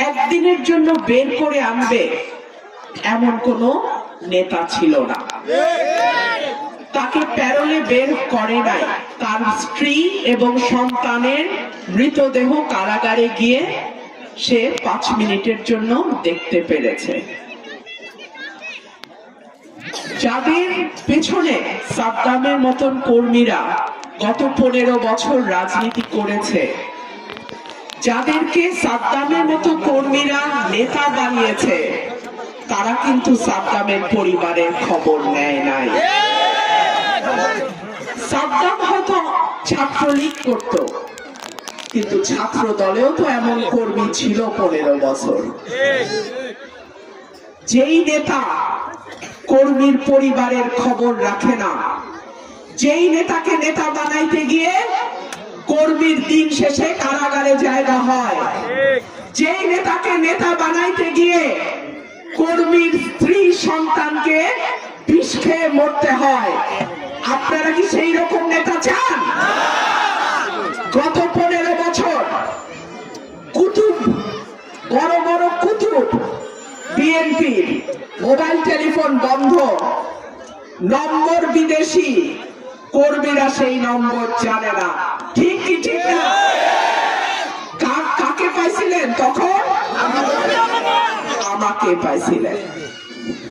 একদিনের জন্য বের করে আনবে এমন কোন নেতা ছিল না। তাকে প্যারোলে বের করে নাই, তার স্ত্রী এবং সন্তানের মৃতদেহ কারাগারে গিয়ে সে 5 মিনিটের জন্য দেখতে পেরেছে। যাদের পেছনে সাদ্দামের মতন কর্মীরা গত 15 বছর রাজনীতি করেছে, যাদেরকে সাদ্দামের মতো কর্মীরা নেতা বানিয়েছে, তারা কিন্তু সাদ্দামের পরিবারের খবর নেয় নাই। সাদ্দাম হয়তো ছাত্রলীগ করত, কিন্তু ছাত্র দলেও তো এমন কর্মী ছিল 15 বছর। যেই নেতা কর্মীর পরিবারের খবর রাখে না, যেই নেতাকে নেতা বানাইতে গিয়ে কর্মীর দিন শেষে কারাগারে জায়গা হয়, যেই নেতাকে নেতা বানাইতে গিয়ে কর্মীর স্ত্রী সন্তানকে বিষ খেয়ে মরতে হয়, আপনারা কি সেই রকম নেতা চান? গত 15 বছর কুতুব, বড় বড় কুতুব বিএনপির মোবাইল টেলিফোন বন্ধ, নম্বর বিদেশি, কর্মীরা সেই নম্বর জানে না। ঠিক কি ঠিক না? কাকে পাইছিলেন তখন? আমাকে পাইছিলেন।